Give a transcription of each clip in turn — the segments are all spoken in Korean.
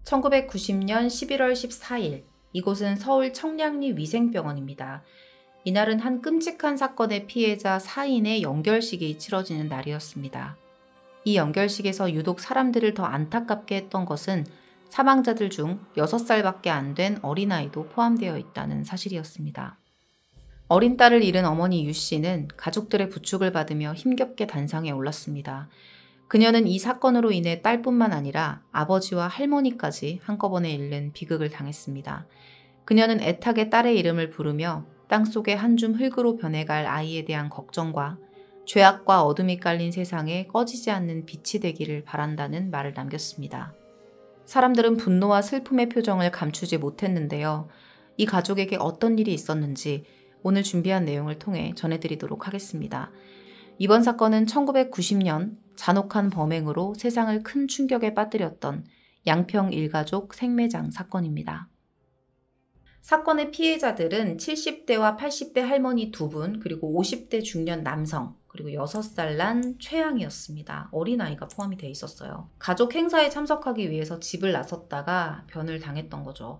1990년 11월 14일, 이곳은 서울 청량리 위생병원입니다. 이날은 한 끔찍한 사건의 피해자 4인의 연결식이 치러지는 날이었습니다. 이 연결식에서 유독 사람들을 더 안타깝게 했던 것은 사망자들 중 6살밖에 안 된 어린아이도 포함되어 있다는 사실이었습니다. 어린 딸을 잃은 어머니 유 씨는 가족들의 부축을 받으며 힘겹게 단상에 올랐습니다. 그녀는 이 사건으로 인해 딸뿐만 아니라 아버지와 할머니까지 한꺼번에 잃는 비극을 당했습니다. 그녀는 애타게 딸의 이름을 부르며 땅속에 한 줌 흙으로 변해갈 아이에 대한 걱정과 죄악과 어둠이 깔린 세상에 꺼지지 않는 빛이 되기를 바란다는 말을 남겼습니다. 사람들은 분노와 슬픔의 표정을 감추지 못했는데요. 이 가족에게 어떤 일이 있었는지 오늘 준비한 내용을 통해 전해드리도록 하겠습니다. 이번 사건은 1990년 잔혹한 범행으로 세상을 큰 충격에 빠뜨렸던 양평 일가족 생매장 사건입니다. 사건의 피해자들은 70대와 80대 할머니 2분, 그리고 50대 중년 남성, 그리고 6살 난 최양이었습니다. 어린아이가 포함이 돼 있었어요. 가족 행사에 참석하기 위해서 집을 나섰다가 변을 당했던 거죠.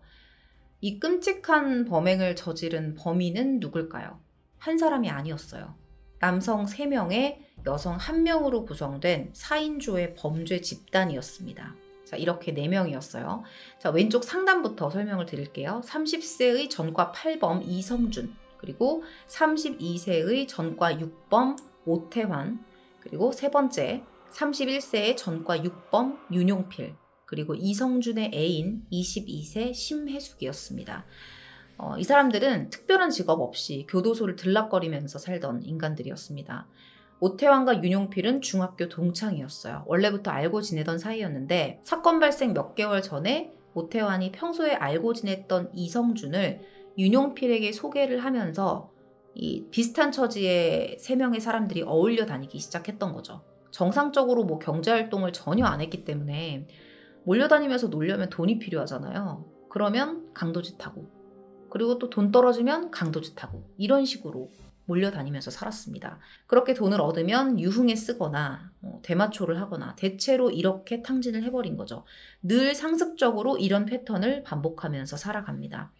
이 끔찍한 범행을 저지른 범인은 누굴까요? 한 사람이 아니었어요. 남성 3명에 여성 1명으로 구성된 4인조의 범죄 집단이었습니다. 자, 이렇게 4명이었어요. 자, 왼쪽 상단부터 설명을 드릴게요. 30세의 전과 8범 이성준, 그리고 32세의 전과 6범 오태환, 그리고 세 번째 31세의 전과 6범 윤용필, 그리고 이성준의 애인 22세 심혜숙이었습니다. 이 사람들은 특별한 직업 없이 교도소를 들락거리면서 살던 인간들이었습니다. 오태환과 윤용필은 중학교 동창이었어요. 원래부터 알고 지내던 사이였는데 사건 발생 몇 개월 전에 오태환이 평소에 알고 지냈던 이성준을 윤용필에게 소개를 하면서 이 비슷한 처지의 3명의 사람들이 어울려 다니기 시작했던 거죠. 정상적으로 뭐 경제활동을 전혀 안 했기 때문에 몰려다니면서 놀려면 돈이 필요하잖아요. 그러면 강도짓 하고, 그리고 또 돈 떨어지면 강도짓 하고, 이런 식으로 몰려다니면서 살았습니다. 그렇게 돈을 얻으면 유흥에 쓰거나 대마초를 하거나 대체로 이렇게 탕진을 해버린 거죠. 늘 상습적으로 이런 패턴을 반복하면서 살아갑니다.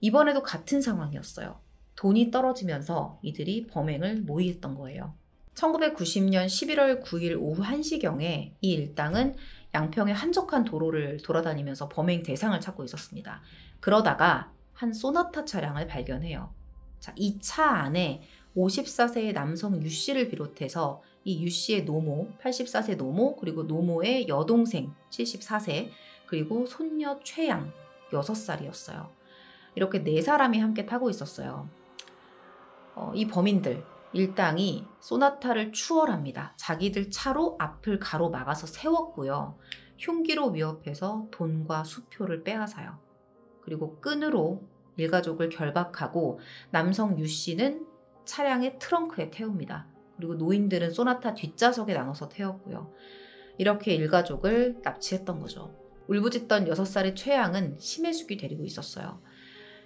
이번에도 같은 상황이었어요. 돈이 떨어지면서 이들이 범행을 모의했던 거예요. 1990년 11월 9일 오후 1시경에 이 일당은 양평의 한적한 도로를 돌아다니면서 범행 대상을 찾고 있었습니다. 그러다가 한 소나타 차량을 발견해요. 자, 이 차 안에 54세의 남성 유 씨를 비롯해서 이 유 씨의 노모, 84세 노모, 그리고 노모의 여동생 74세, 그리고 손녀 최양 6살이었어요. 이렇게 4사람이 함께 타고 있었어요. 이 범인들, 일당이 소나타를 추월합니다. 자기들 차로 앞을 가로막아서 세웠고요. 흉기로 위협해서 돈과 수표를 빼앗아요. 그리고 끈으로 일가족을 결박하고 남성 유 씨는 차량의 트렁크에 태웁니다. 그리고 노인들은 소나타 뒷좌석에 나눠서 태웠고요. 이렇게 일가족을 납치했던 거죠. 울부짖던 6살의 최양은 심혜숙이 데리고 있었어요.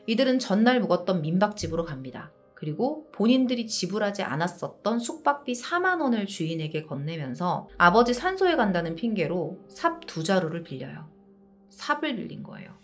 이들은 전날 묵었던 민박집으로 갑니다. 그리고 본인들이 지불하지 않았었던 숙박비 4만 원을 주인에게 건네면서 아버지 산소에 간다는 핑계로 삽 2자루를 빌려요. 삽을 빌린 거예요.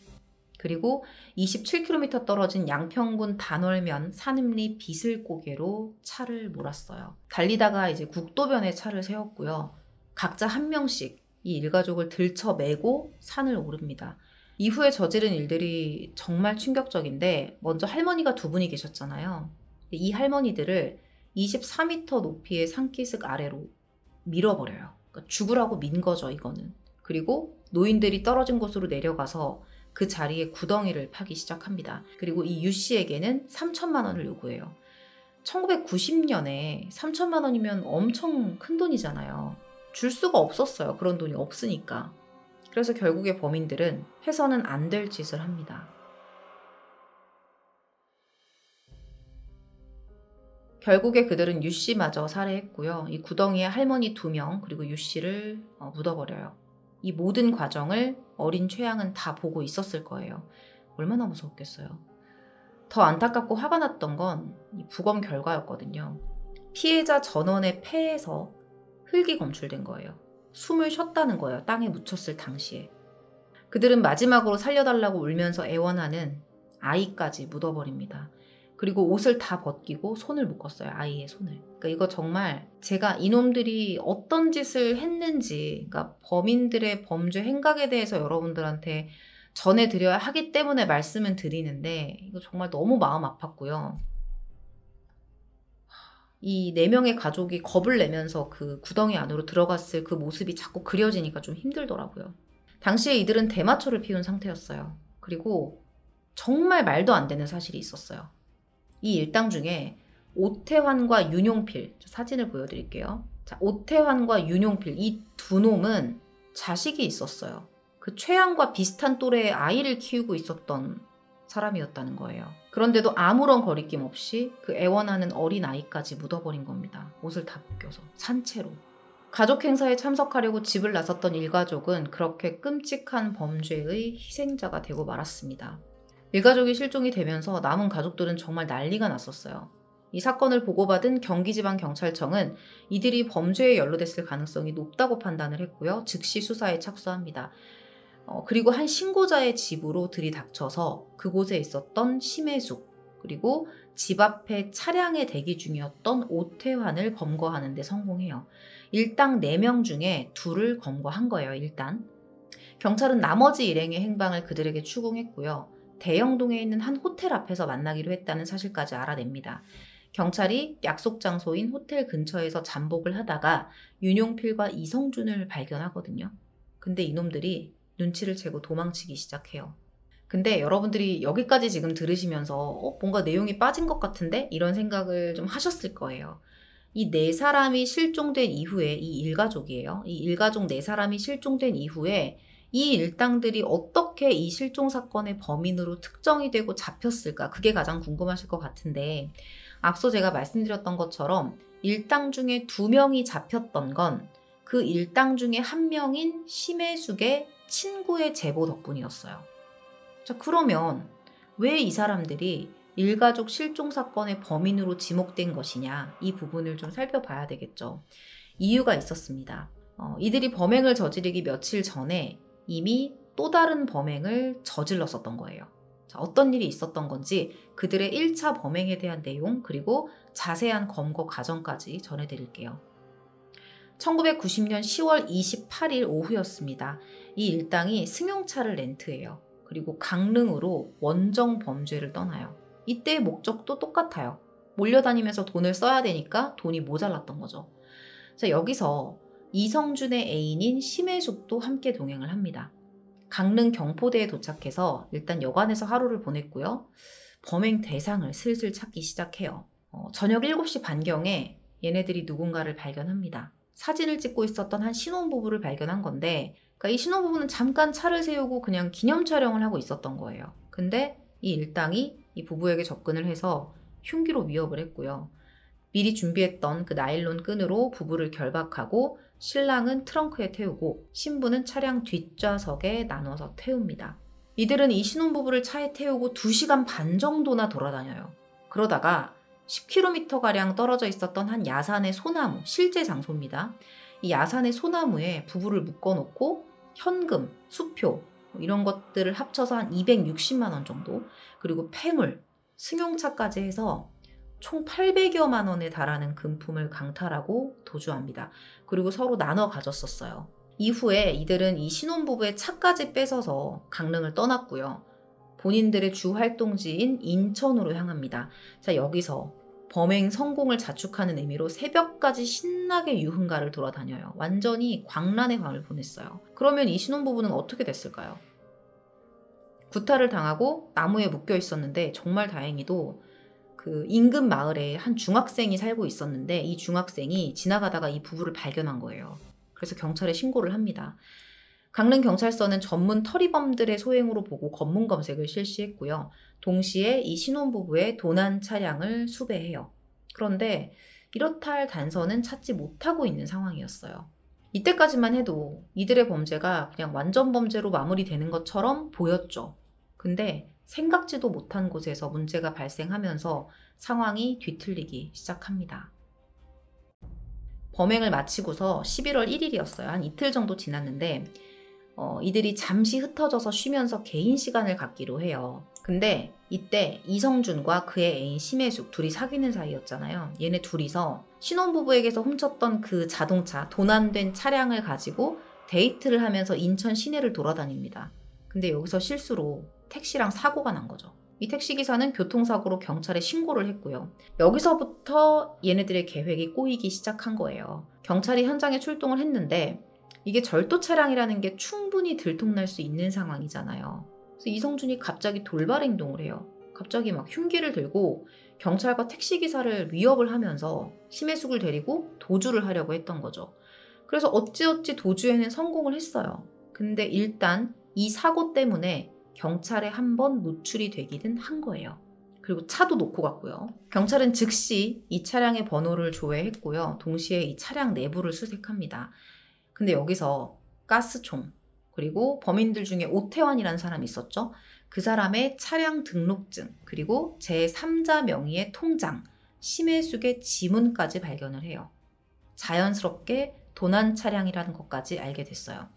그리고 27km 떨어진 양평군 단월면 산음리 비슬고개로 차를 몰았어요. 달리다가 이제 국도변에 차를 세웠고요. 각자 1명씩 이 일가족을 들쳐매고 산을 오릅니다. 이후에 저지른 일들이 정말 충격적인데 먼저 할머니가 2분이 계셨잖아요. 이 할머니들을 24m 높이의 산기슭 아래로 밀어버려요. 그러니까 죽으라고 민 거죠, 이거는. 그리고 노인들이 떨어진 곳으로 내려가서 그 자리에 구덩이를 파기 시작합니다. 그리고 이 유 씨에게는 3천만 원을 요구해요. 1990년에 3천만 원이면 엄청 큰 돈이잖아요. 줄 수가 없었어요. 그런 돈이 없으니까. 그래서 결국에 범인들은 해서는 안 될 짓을 합니다. 결국에 그들은 유 씨마저 살해했고요. 이 구덩이에 할머니 2명 그리고 유 씨를 묻어버려요. 이 모든 과정을 어린 최양은 다 보고 있었을 거예요. 얼마나 무서웠겠어요. 더 안타깝고 화가 났던 건 이 부검 결과였거든요. 피해자 전원의 폐에서 흙이 검출된 거예요. 숨을 쉬었다는 거예요. 땅에 묻혔을 당시에. 그들은 마지막으로 살려달라고 울면서 애원하는 아이까지 묻어버립니다. 그리고 옷을 다 벗기고 손을 묶었어요. 아이의 손을. 그러니까 이거 정말 제가 이놈들이 어떤 짓을 했는지, 그러니까 범인들의 범죄 행각에 대해서 여러분들한테 전해드려야 하기 때문에 말씀은 드리는데 이거 정말 너무 마음 아팠고요. 이 4명의 가족이 겁을 내면서 그 구덩이 안으로 들어갔을 그 모습이 자꾸 그려지니까 좀 힘들더라고요. 당시에 이들은 대마초를 피운 상태였어요. 그리고 정말 말도 안 되는 사실이 있었어요. 이 일당 중에 오태환과 윤용필, 사진을 보여드릴게요. 자, 오태환과 윤용필 이 두 놈은 자식이 있었어요. 그 최양과 비슷한 또래의 아이를 키우고 있었던 사람이었다는 거예요. 그런데도 아무런 거리낌 없이 그 애원하는 어린 아이까지 묻어버린 겁니다. 옷을 다 벗겨서 산채로. 가족 행사에 참석하려고 집을 나섰던 일가족은 그렇게 끔찍한 범죄의 희생자가 되고 말았습니다. 일가족이 실종이 되면서 남은 가족들은 정말 난리가 났었어요. 이 사건을 보고받은 경기지방경찰청은 이들이 범죄에 연루됐을 가능성이 높다고 판단을 했고요. 즉시 수사에 착수합니다. 그리고 한 신고자의 집으로 들이닥쳐서 그곳에 있었던 심혜숙, 그리고 집 앞에 차량에 대기 중이었던 오태환을 검거하는 데 성공해요. 일당 4명 중에 2를 검거한 거예요. 일단 경찰은 나머지 일행의 행방을 그들에게 추궁했고요. 대영동에 있는 한 호텔 앞에서 만나기로 했다는 사실까지 알아냅니다. 경찰이 약속 장소인 호텔 근처에서 잠복을 하다가 윤용필과 이성준을 발견하거든요. 근데 이놈들이 눈치를 채고 도망치기 시작해요. 근데 여러분들이 여기까지 지금 들으시면서 뭔가 내용이 빠진 것 같은데? 이런 생각을 좀 하셨을 거예요. 이 4사람이 실종된 이후에, 이 일가족이에요. 이 일가족 4사람이 실종된 이후에 이 일당들이 어떻게 이 실종 사건의 범인으로 특정이 되고 잡혔을까? 그게 가장 궁금하실 것 같은데, 앞서 제가 말씀드렸던 것처럼 일당 중에 2명이 잡혔던 건 그 일당 중에 1명인 심혜숙의 친구의 제보 덕분이었어요. 자, 그러면 왜 이 사람들이 일가족 실종 사건의 범인으로 지목된 것이냐, 이 부분을 좀 살펴봐야 되겠죠. 이유가 있었습니다. 이들이 범행을 저지르기 며칠 전에 이미 또 다른 범행을 저질렀었던 거예요. 자, 어떤 일이 있었던 건지 그들의 1차 범행에 대한 내용, 그리고 자세한 검거 과정까지 전해드릴게요. 1990년 10월 28일 오후였습니다. 이 일당이 승용차를 렌트해요. 그리고 강릉으로 원정 범죄를 떠나요. 이때의 목적도 똑같아요. 몰려다니면서 돈을 써야 되니까 돈이 모자랐던 거죠. 자, 여기서 이성준의 애인인 심혜숙도 함께 동행을 합니다. 강릉 경포대에 도착해서 일단 여관에서 하루를 보냈고요. 범행 대상을 슬슬 찾기 시작해요. 저녁 7시 반경에 얘네들이 누군가를 발견합니다. 사진을 찍고 있었던 한 신혼부부를 발견한 건데, 그러니까 이 신혼부부는 잠깐 차를 세우고 그냥 기념 촬영을 하고 있었던 거예요. 근데 이 일당이 이 부부에게 접근을 해서 흉기로 위협을 했고요. 미리 준비했던 그 나일론 끈으로 부부를 결박하고 신랑은 트렁크에 태우고 신부는 차량 뒷좌석에 나눠서 태웁니다. 이들은 이 신혼부부를 차에 태우고 2시간 반 정도나 돌아다녀요. 그러다가 10km가량 떨어져 있었던 한 야산의 소나무, 실제 장소입니다. 이 야산의 소나무에 부부를 묶어놓고 현금, 수표 이런 것들을 합쳐서 한 260만 원 정도, 그리고 폐물, 승용차까지 해서 총 800여만 원에 달하는 금품을 강탈하고 도주합니다. 그리고 서로 나눠 가졌었어요. 이후에 이들은 이 신혼부부의 차까지 뺏어서 강릉을 떠났고요. 본인들의 주 활동지인 인천으로 향합니다. 자, 여기서 범행 성공을 자축하는 의미로 새벽까지 신나게 유흥가를 돌아다녀요. 완전히 광란의 밤을 보냈어요. 그러면 이 신혼부부는 어떻게 됐을까요? 구타를 당하고 나무에 묶여 있었는데, 정말 다행히도 그 인근 마을에 한 중학생이 살고 있었는데, 이 중학생이 지나가다가 이 부부를 발견한 거예요. 그래서 경찰에 신고를 합니다. 강릉경찰서는 전문 터리범들의 소행으로 보고 검문 검색을 실시했고요. 동시에 이 신혼부부의 도난 차량을 수배해요. 그런데 이렇다 할 단서는 찾지 못하고 있는 상황이었어요. 이때까지만 해도 이들의 범죄가 그냥 완전 범죄로 마무리되는 것처럼 보였죠. 근데 생각지도 못한 곳에서 문제가 발생하면서 상황이 뒤틀리기 시작합니다. 범행을 마치고서 11월 1일이었어요. 한 이틀 정도 지났는데 이들이 잠시 흩어져서 쉬면서 개인 시간을 갖기로 해요. 근데 이때 이성준과 그의 애인 심혜숙 둘이 사귀는 사이였잖아요. 얘네 둘이서 신혼부부에게서 훔쳤던 그 자동차, 도난된 차량을 가지고 데이트를 하면서 인천 시내를 돌아다닙니다. 근데 여기서 실수로 택시랑 사고가 난 거죠. 이 택시기사는 교통사고로 경찰에 신고를 했고요. 여기서부터 얘네들의 계획이 꼬이기 시작한 거예요. 경찰이 현장에 출동을 했는데 이게 절도 차량이라는 게 충분히 들통날 수 있는 상황이잖아요. 그래서 이성준이 갑자기 돌발 행동을 해요. 갑자기 막 흉기를 들고 경찰과 택시기사를 위협을 하면서 심혜숙을 데리고 도주를 하려고 했던 거죠. 그래서 어찌어찌 도주에는 성공을 했어요. 근데 일단 이 사고 때문에 경찰에 한 번 노출이 되기는 한 거예요. 그리고 차도 놓고 갔고요. 경찰은 즉시 이 차량의 번호를 조회했고요. 동시에 이 차량 내부를 수색합니다. 근데 여기서 가스총, 그리고 범인들 중에 오태환이라는 사람이 있었죠. 그 사람의 차량 등록증, 그리고 제3자 명의의 통장, 심혜숙의 지문까지 발견을 해요. 자연스럽게 도난 차량이라는 것까지 알게 됐어요.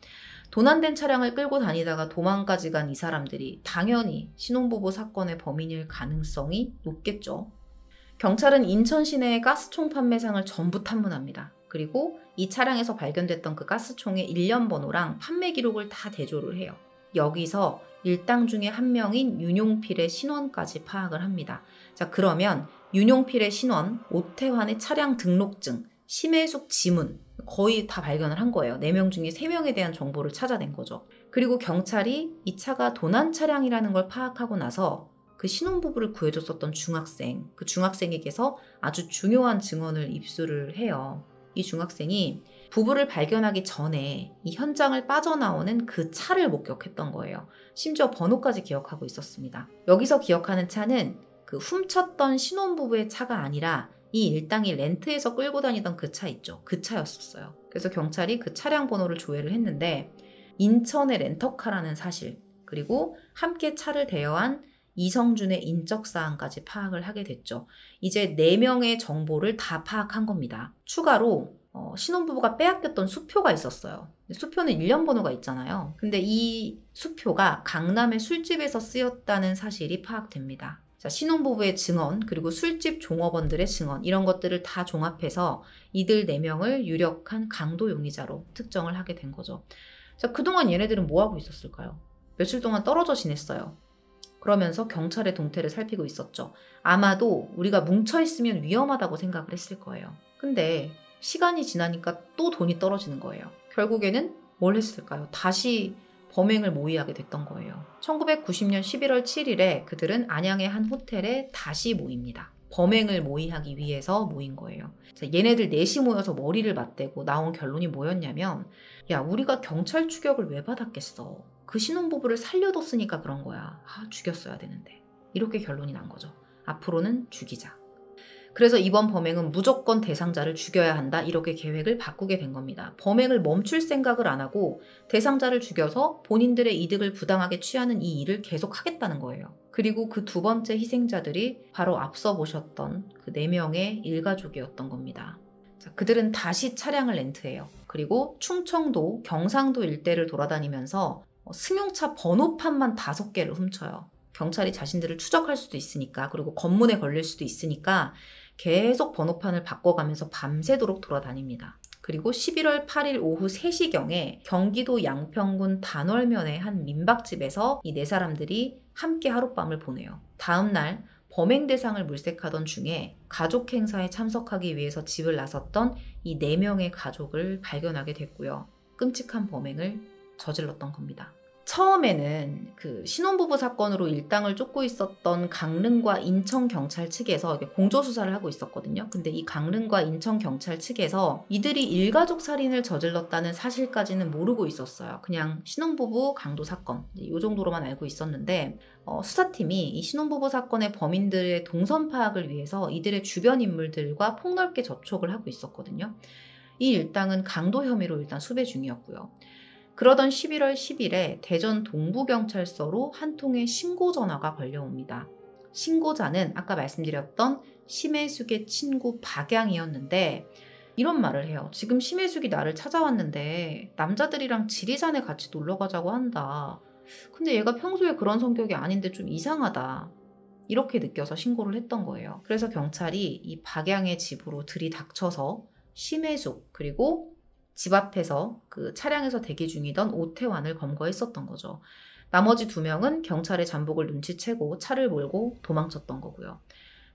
도난된 차량을 끌고 다니다가 도망까지 간 이 사람들이 당연히 신혼부부 사건의 범인일 가능성이 높겠죠. 경찰은 인천 시내의 가스총 판매상을 전부 탐문합니다. 그리고 이 차량에서 발견됐던 그 가스총의 일련 번호랑 판매 기록을 다 대조를 해요. 여기서 일당 중에 한 명인 윤용필의 신원까지 파악을 합니다. 자, 그러면 윤용필의 신원, 오태환의 차량 등록증, 심혜숙 지문 거의 다 발견을 한 거예요. 4명 중에 3명에 대한 정보를 찾아낸 거죠. 그리고 경찰이 이 차가 도난 차량이라는 걸 파악하고 나서 그 신혼부부를 구해줬었던 중학생, 그 중학생에게서 아주 중요한 증언을 입수를 해요. 이 중학생이 부부를 발견하기 전에 이 현장을 빠져나오는 그 차를 목격했던 거예요. 심지어 번호까지 기억하고 있었습니다. 여기서 기억하는 차는 그 훔쳤던 신혼부부의 차가 아니라 이 일당이 렌트해서 끌고 다니던 그 차 있죠. 그 차였었어요. 그래서 경찰이 그 차량 번호를 조회를 했는데 인천의 렌터카라는 사실, 그리고 함께 차를 대여한 이성준의 인적사항까지 파악을 하게 됐죠. 이제 4명의 정보를 다 파악한 겁니다. 추가로 신혼부부가 빼앗겼던 수표가 있었어요. 수표는 일련 번호가 있잖아요. 근데 이 수표가 강남의 술집에서 쓰였다는 사실이 파악됩니다. 자, 신혼부부의 증언, 그리고 술집 종업원들의 증언, 이런 것들을 다 종합해서 이들 4명을 유력한 강도 용의자로 특정을 하게 된 거죠. 자, 그동안 얘네들은 뭐 하고 있었을까요? 며칠 동안 떨어져 지냈어요. 그러면서 경찰의 동태를 살피고 있었죠. 아마도 우리가 뭉쳐있으면 위험하다고 생각을 했을 거예요. 근데 시간이 지나니까 또 돈이 떨어지는 거예요. 결국에는 뭘 했을까요? 다시 범행을 모의하게 됐던 거예요. 1990년 11월 7일에 그들은 안양의 한 호텔에 다시 모입니다. 범행을 모의하기 위해서 모인 거예요. 자, 얘네들 넷이 모여서 머리를 맞대고 나온 결론이 뭐였냐면, 야, 우리가 경찰 추격을 왜 받았겠어? 그 신혼부부를 살려뒀으니까 그런 거야. 죽였어야 되는데. 이렇게 결론이 난 거죠. 앞으로는 죽이자. 그래서 이번 범행은 무조건 대상자를 죽여야 한다, 이렇게 계획을 바꾸게 된 겁니다. 범행을 멈출 생각을 안 하고 대상자를 죽여서 본인들의 이득을 부당하게 취하는 이 일을 계속 하겠다는 거예요. 그리고 그 두 번째 희생자들이 바로 앞서 보셨던 그 4명의 일가족이었던 겁니다. 자, 그들은 다시 차량을 렌트해요. 그리고 충청도, 경상도 일대를 돌아다니면서 승용차 번호판만 5개를 훔쳐요. 경찰이 자신들을 추적할 수도 있으니까, 그리고 검문에 걸릴 수도 있으니까 계속 번호판을 바꿔가면서 밤새도록 돌아다닙니다. 그리고 11월 8일 오후 3시경에 경기도 양평군 단월면의 한 민박집에서 이 4사람들이 함께 하룻밤을 보내요. 다음날 범행 대상을 물색하던 중에 가족 행사에 참석하기 위해서 집을 나섰던 이 4명의 가족을 발견하게 됐고요. 끔찍한 범행을 저질렀던 겁니다. 처음에는 그 신혼부부 사건으로 일당을 쫓고 있었던 강릉과 인천경찰 측에서 공조수사를 하고 있었거든요. 근데 이 강릉과 인천경찰 측에서 이들이 일가족 살인을 저질렀다는 사실까지는 모르고 있었어요. 그냥 신혼부부 강도 사건, 이 정도로만 알고 있었는데 수사팀이 이 신혼부부 사건의 범인들의 동선 파악을 위해서 이들의 주변 인물들과 폭넓게 접촉을 하고 있었거든요. 이 일당은 강도 혐의로 일단 수배 중이었고요. 그러던 11월 10일에 대전 동부경찰서로 한 통의 신고 전화가 걸려옵니다. 신고자는 아까 말씀드렸던 심혜숙의 친구 박양이었는데 이런 말을 해요. 지금 심혜숙이 나를 찾아왔는데 남자들이랑 지리산에 같이 놀러 가자고 한다. 근데 얘가 평소에 그런 성격이 아닌데 좀 이상하다. 이렇게 느껴서 신고를 했던 거예요. 그래서 경찰이 이 박양의 집으로 들이닥쳐서 심혜숙 그리고 집 앞에서 그 차량에서 대기 중이던 오태환을 검거했었던 거죠. 나머지 2명은 경찰의 잠복을 눈치채고 차를 몰고 도망쳤던 거고요.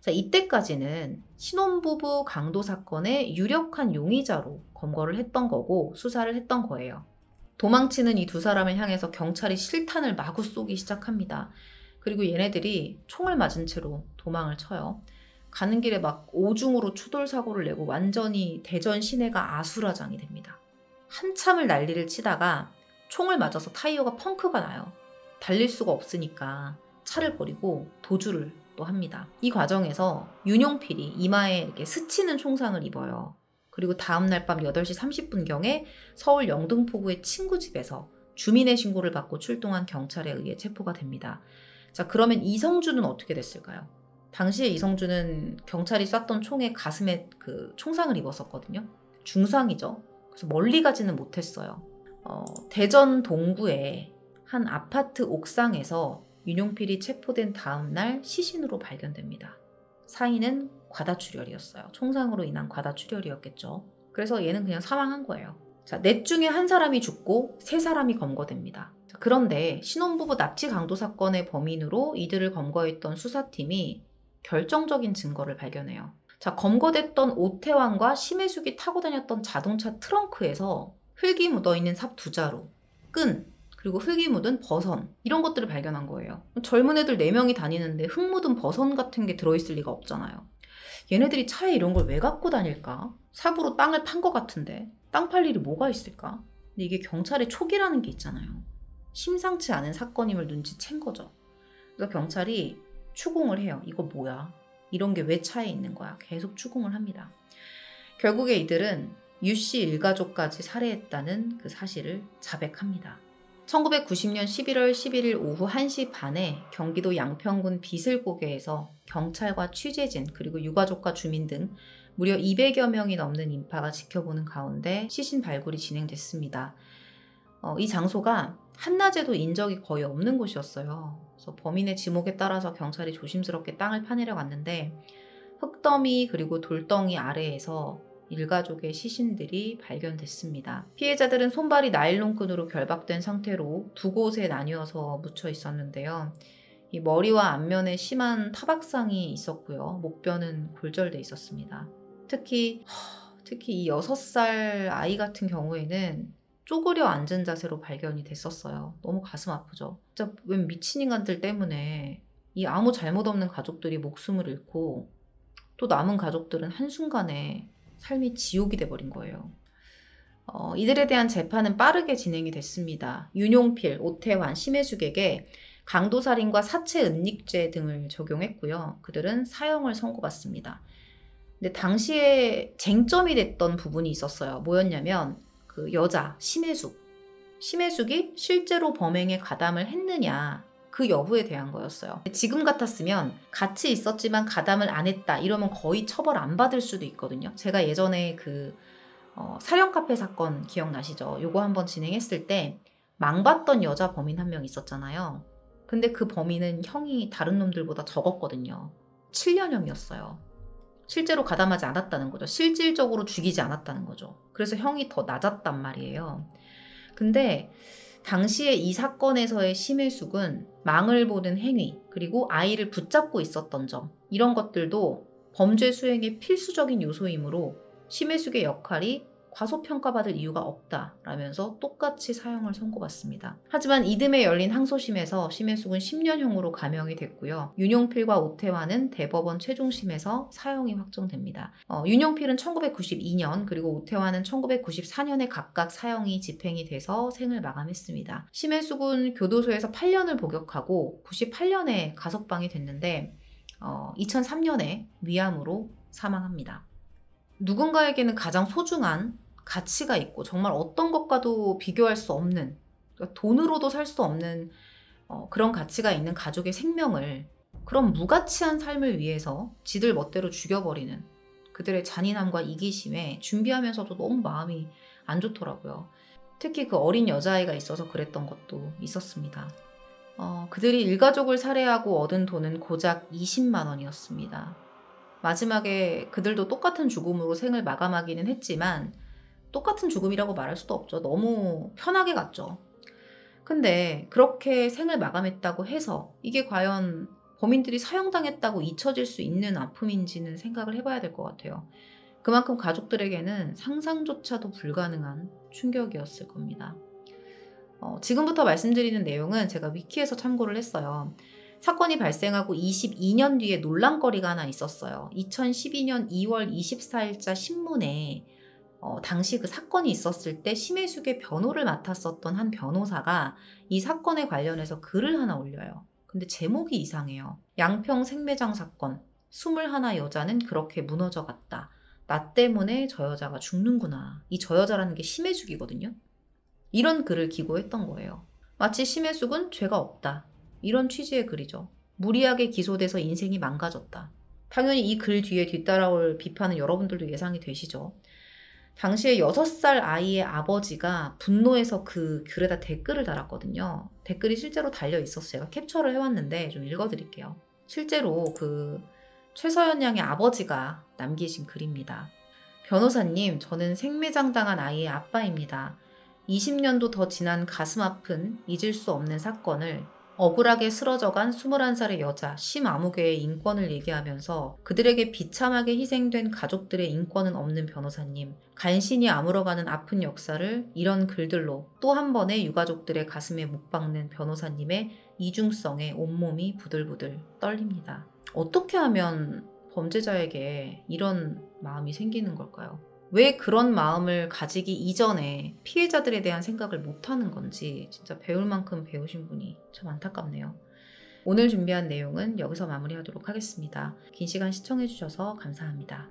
자, 이때까지는 신혼부부 강도 사건의 유력한 용의자로 검거를 했던 거고 수사를 했던 거예요. 도망치는 이 2사람을 향해서 경찰이 실탄을 마구 쏘기 시작합니다. 그리고 얘네들이 총을 맞은 채로 도망을 쳐요. 가는 길에 막 오중으로 추돌 사고를 내고 완전히 대전 시내가 아수라장이 됩니다. 한참을 난리를 치다가 총을 맞아서 타이어가 펑크가 나요. 달릴 수가 없으니까 차를 버리고 도주를 또 합니다. 이 과정에서 윤용필이 이마에 이렇게 스치는 총상을 입어요. 그리고 다음날 밤 8시 30분경에 서울 영등포구의 친구 집에서 주민의 신고를 받고 출동한 경찰에 의해 체포가 됩니다. 자, 그러면 이성준은 어떻게 됐을까요? 당시에 이성준은 경찰이 쐈던 총에 가슴에 그 총상을 입었었거든요. 중상이죠. 그래서 멀리 가지는 못했어요. 대전 동구의 한 아파트 옥상에서 윤용필이 체포된 다음 날 시신으로 발견됩니다. 사인은 과다출혈이었어요. 총상으로 인한 과다출혈이었겠죠. 그래서 얘는 그냥 사망한 거예요. 자, 넷 중에 한 사람이 죽고 3사람이 검거됩니다. 자, 그런데 신혼부부 납치 강도 사건의 범인으로 이들을 검거했던 수사팀이 결정적인 증거를 발견해요. 자, 검거됐던 오태환과 심혜숙이 타고 다녔던 자동차 트렁크에서 흙이 묻어있는 삽 2자루, 끈, 그리고 흙이 묻은 버선 이런 것들을 발견한 거예요. 젊은 애들 4명이 다니는데 흙 묻은 버선 같은 게 들어있을 리가 없잖아요. 얘네들이 차에 이런 걸 왜 갖고 다닐까? 삽으로 땅을 판 것 같은데 땅 팔 일이 뭐가 있을까? 근데 이게 경찰의 촉이라는 게 있잖아요. 심상치 않은 사건임을 눈치챈 거죠. 그래서 경찰이 추궁을 해요. 이거 뭐야? 이런 게 왜 차에 있는 거야? 계속 추궁을 합니다. 결국에 이들은 유씨 일가족까지 살해했다는 그 사실을 자백합니다. 1990년 11월 11일 오후 1시 반에 경기도 양평군 비슬고개에서 경찰과 취재진 그리고 유가족과 주민 등 무려 200여 명이 넘는 인파가 지켜보는 가운데 시신 발굴이 진행됐습니다. 이 장소가 한낮에도 인적이 거의 없는 곳이었어요. 그래서 범인의 지목에 따라서 경찰이 조심스럽게 땅을 파내려 갔는데 흙더미 그리고 돌덩이 아래에서 일가족의 시신들이 발견됐습니다. 피해자들은 손발이 나일론끈으로 결박된 상태로 2곳에 나뉘어서 묻혀 있었는데요. 이 머리와 안면에 심한 타박상이 있었고요. 목뼈는 골절돼 있었습니다. 특히 이 6살 아이 같은 경우에는 쪼그려 앉은 자세로 발견이 됐었어요. 너무 가슴 아프죠. 진짜 웬 미친 인간들 때문에 이 아무 잘못 없는 가족들이 목숨을 잃고 또 남은 가족들은 한순간에 삶이 지옥이 돼버린 거예요. 이들에 대한 재판은 빠르게 진행이 됐습니다. 윤용필, 오태환, 심혜숙에게 강도살인과 사체 은닉죄 등을 적용했고요. 그들은 사형을 선고받습니다. 근데 당시에 쟁점이 됐던 부분이 있었어요. 뭐였냐면 그 여자 심혜숙이 실제로 범행에 가담을 했느냐 그 여부에 대한 거였어요. 지금 같았으면 같이 있었지만 가담을 안 했다 이러면 거의 처벌 안 받을 수도 있거든요. 제가 예전에 그 사령 카페 사건 기억나시죠? 요거 한번 진행했을 때 망봤던 여자 범인 한 명 있었잖아요. 근데 그 범인은 형이 다른 놈들보다 적었거든요. 7년형이었어요. 실제로 가담하지 않았다는 거죠. 실질적으로 죽이지 않았다는 거죠. 그래서 형이 더 낮았단 말이에요. 근데 당시에 이 사건에서의 심혜숙은 망을 보는 행위 그리고 아이를 붙잡고 있었던 점 이런 것들도 범죄 수행의 필수적인 요소이므로 심혜숙의 역할이 과소평가받을 이유가 없다라면서 똑같이 사형을 선고받습니다. 하지만 이듬해 열린 항소심에서 심혜숙은 10년형으로 감형이 됐고요. 윤용필과 오태환은 대법원 최종심에서 사형이 확정됩니다. 윤용필은 1992년 그리고 오태환은 1994년에 각각 사형이 집행이 돼서 생을 마감했습니다. 심혜숙은 교도소에서 8년을 복역하고 98년에 가석방이 됐는데 2003년에 위암으로 사망합니다. 누군가에게는 가장 소중한 가치가 있고 정말 어떤 것과도 비교할 수 없는 그러니까 돈으로도 살 수 없는 그런 가치가 있는 가족의 생명을 그런 무가치한 삶을 위해서 지들 멋대로 죽여버리는 그들의 잔인함과 이기심에 준비하면서도 너무 마음이 안 좋더라고요. 특히 그 어린 여자아이가 있어서 그랬던 것도 있었습니다. 그들이 일가족을 살해하고 얻은 돈은 고작 20만 원이었습니다. 마지막에 그들도 똑같은 죽음으로 생을 마감하기는 했지만 똑같은 죽음이라고 말할 수도 없죠. 너무 편하게 갔죠. 근데 그렇게 생을 마감했다고 해서 이게 과연 범인들이 사형당했다고 잊혀질 수 있는 아픔인지는 생각을 해봐야 될 것 같아요. 그만큼 가족들에게는 상상조차도 불가능한 충격이었을 겁니다. 지금부터 말씀드리는 내용은 제가 위키에서 참고를 했어요. 사건이 발생하고 22년 뒤에 논란거리가 하나 있었어요. 2012년 2월 24일자 신문에 당시 그 사건이 있었을 때 심혜숙의 변호를 맡았었던 한 변호사가 이 사건에 관련해서 글을 하나 올려요. 근데 제목이 이상해요. 양평 생매장 사건, 21 여자는 그렇게 무너져 갔다. 나 때문에 저 여자가 죽는구나. 이 저 여자라는 게 심혜숙이거든요. 이런 글을 기고했던 거예요. 마치 심혜숙은 죄가 없다. 이런 취지의 글이죠. 무리하게 기소돼서 인생이 망가졌다. 당연히 이 글 뒤에 뒤따라올 비판은 여러분들도 예상이 되시죠. 당시에 6살 아이의 아버지가 분노해서 그 글에다 댓글을 달았거든요. 댓글이 실제로 달려 있었어요. 제가 캡처를 해왔는데 좀 읽어드릴게요. 실제로 그 최서연 양의 아버지가 남기신 글입니다. 변호사님, 저는 생매장당한 아이의 아빠입니다. 20년도 더 지난 가슴 아픈 잊을 수 없는 사건을 억울하게 쓰러져간 21살의 여자 심아무개의 인권을 얘기하면서 그들에게 비참하게 희생된 가족들의 인권은 없는 변호사님, 간신히 아물어가는 아픈 역사를 이런 글들로 또 한 번의 유가족들의 가슴에 못 박는 변호사님의 이중성에 온몸이 부들부들 떨립니다. 어떻게 하면 범죄자에게 이런 마음이 생기는 걸까요? 왜 그런 마음을 가지기 이전에 피해자들에 대한 생각을 못하는 건지 진짜 배울 만큼 배우신 분이 참 안타깝네요. 오늘 준비한 내용은 여기서 마무리하도록 하겠습니다. 긴 시간 시청해주셔서 감사합니다.